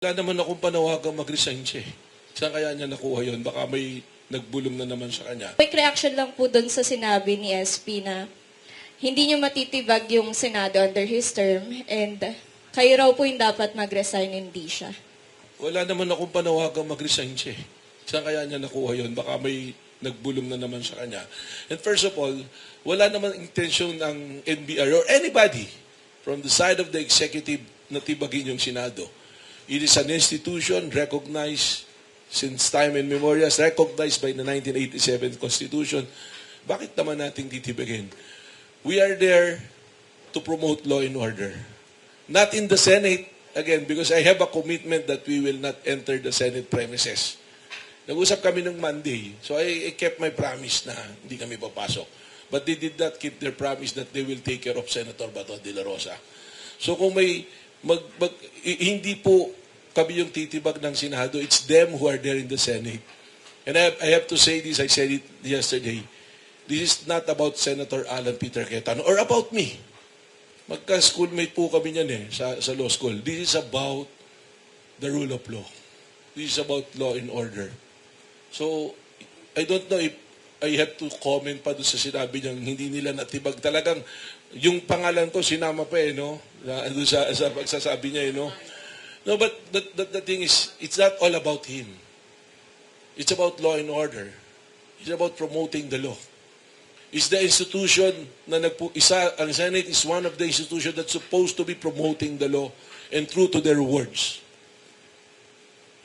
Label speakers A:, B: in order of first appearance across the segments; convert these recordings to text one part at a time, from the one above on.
A: Wala naman akong panawagang mag-resign siya eh. Saan kaya niya nakuha yun? Baka may nagbulong na naman sa kanya.
B: Quick reaction lang po dun sa sinabi ni SP na hindi niyo matitibag yung Senado under his term and kayo raw po yung dapat mag-resign, hindi siya.
A: Wala naman akong panawagang mag-resign siya eh. Saan kaya niya nakuha yun? Baka may nagbulong na naman sa kanya. And first of all, wala naman intensyon ng NBI or anybody from the side of the executive na tibagin yung Senado. It is an institution recognized since time immemorial, recognized by the 1987 Constitution. Bakit naman nating titibagin? We are there to promote law and order. Not in the Senate, again, because I have a commitment that we will not enter the Senate premises. Nag-usap kami ng Monday, so I kept my promise na hindi kami papasok. But they did not keep their promise that they will take care of Senator Bato de la Rosa. So kung may hindi po kami yung titibag ng Senado, it's them who are there in the Senate. And I have to say this, I said it yesterday, this is not about Senator Alan Peter Cayetano or about me. Magka-schoolmate po kami niyan sa law school. This is about the rule of law. This is about law and order. So, I don't know if I have to comment pa doon sa sinabi niyang hindi nila natibag. Talagang, yung pangalan ko, sinama pa no? Doon sa pagsasabi niya, no? No, but the thing is, it's not all about him. It's about law and order. It's about promoting the law. It's the institution na ang Senate is one of the institutions that's supposed to be promoting the law and true to their words.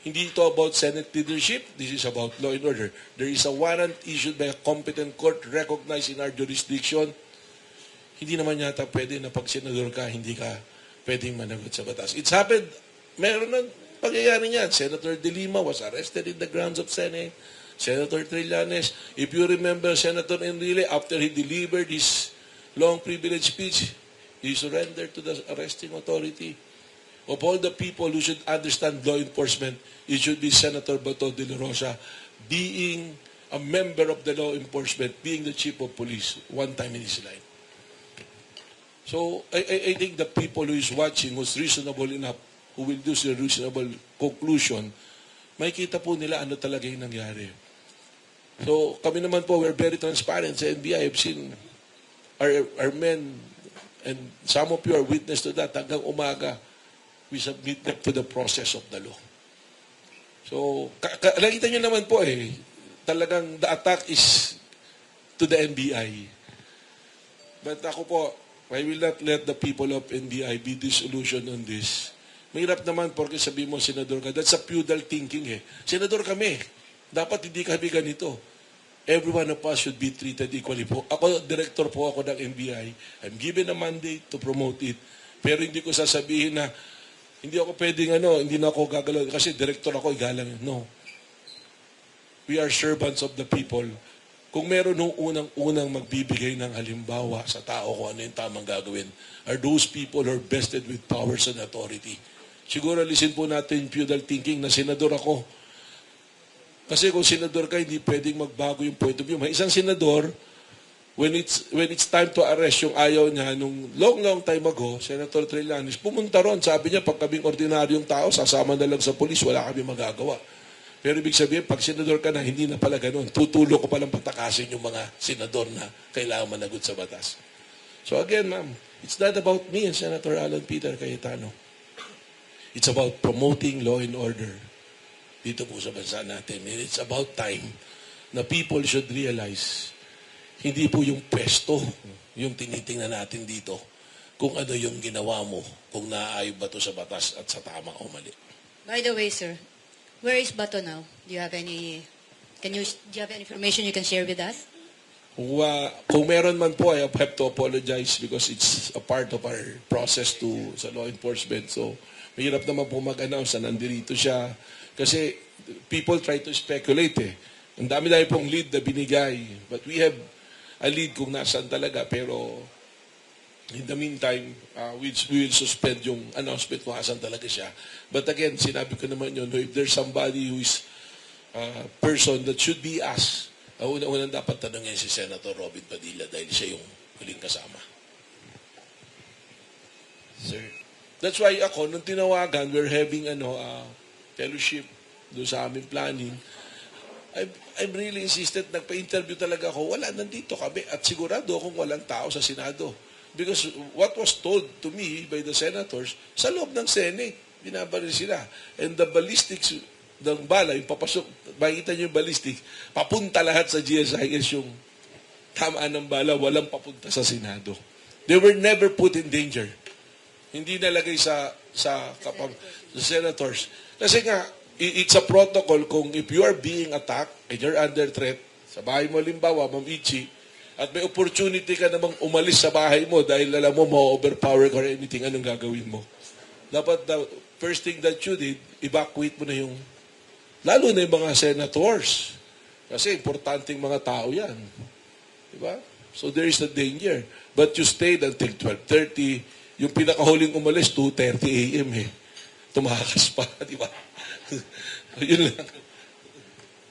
A: Hindi ito about Senate leadership. This is about law and order. There is a warrant issued by a competent court recognized in our jurisdiction. Hindi naman yata pwede na pag senador ka, hindi ka pwedeng managot sa batas. It's happened. Meron ng pangyayari niyan. Senator De Lima was arrested in the grounds of Senate. Senator Trillanes. If you remember, Senator Enrile, after he delivered his long privilege speech, he surrendered to the arresting authority. Of all the people who should understand law enforcement, it should be Senator Bato de la Rosa, being a member of the law enforcement, being the chief of police one time in his life. So, I think the people who is watching was reasonable enough, who will do a reasonable conclusion, makikita po nila ano talaga yung nangyari. So, kami naman po, we're very transparent sa NBI. I've seen our men, and some of you are witness to that, hanggang umaga, we submit them to the process of the law. So, nakita nyo naman po talagang the attack is to the NBI. But ako po, I will not let the people of NBI be disillusioned on this. Mahirap naman porque sabi mo, senador ka. That's a feudal thinking Senador kami. Dapat hindi kami ganito. Every one of us should be treated equally po. Ako, director po ako ng NBI. I'm given a mandate to promote it. Pero hindi ko sasabihin na hindi ako pwedeng hindi na ako gagalaw. Kasi director ako, igalang. No. We are servants of the people. Kung meron nung unang magbibigay ng halimbawa sa tao kung ano yung tamang gagawin, are those people who are vested with powers and authority. Siguro listen po natin yung feudal thinking na senador ako. Kasi kung senador ka, hindi pwedeng magbago yung point of view. May isang senador, when it's time to arrest yung ayaw niya, nung long time ago, Senator Trillanes, pumunta ron. Sabi niya, pag kaming ordinaryong tao, sasama na lang sa polis, wala kami magagawa. Pero ibig sabihin, pag senador ka na, hindi na pala ganun. Tutulo ko palang patakasin yung mga senador na kailangan managot sa batas. So again, ma'am, it's not about me and Senator Alan Peter Cayetano. It's about promoting law and order dito po sa bansa natin. And it's about time na people should realize hindi po yung pwesto yung tinitingnan natin dito kung ano yung ginawa mo, kung naaayon ba to sa batas at sa tama o mali.
C: By the way, sir, where is Bato now? Do you have any information you can share with us?
A: Kung meron man po, I have to apologize because it's a part of our process sa law enforcement. So, mahirap naman po mag-announce na nandito siya. Kasi people try to speculate Ang dami-dami pong lead na binigay. But we have a lead kung nasaan talaga. Pero in the meantime, we will suspend yung announcement kung nasaan talaga siya. But again, sinabi ko naman yun, if there's somebody who is a person that should be asked, unang dapat tanongin si Senator Robin Padilla dahil siya yung huling kasama.
D: Sir,
A: That's why ako, nung tinawagan, we're having fellowship doon sa aming planning. I'm really insisted, nagpa-interview talaga ako, wala, nandito kami. At sigurado akong walang tao sa Senado. Because what was told to me by the senators, sa loob ng Senate, binabaril sila. And the ballistics ng bala, yung papasok, makikita nyo yung ballistics, papunta lahat sa GSIS yung tamaan ng bala, walang papunta sa Senado. They were never put in danger. Hindi nalagay sa senators. Kasi nga, it's a protocol kung if you are being attacked and you're under threat, sa bahay mo limbawa, Ma'am Ichi, at may opportunity ka namang umalis sa bahay mo dahil alam mo, ma-overpower ka or anything, anong gagawin mo? Dapat the first thing that you did, evacuate mo na yung, lalo na yung mga senators. Kasi importanteng mga tao yan. Diba? So there is a danger. But you stayed until 12:30. Yung pinakahuling umalis, 2:30 a.m. Tumakas pa, di ba? Yun lang.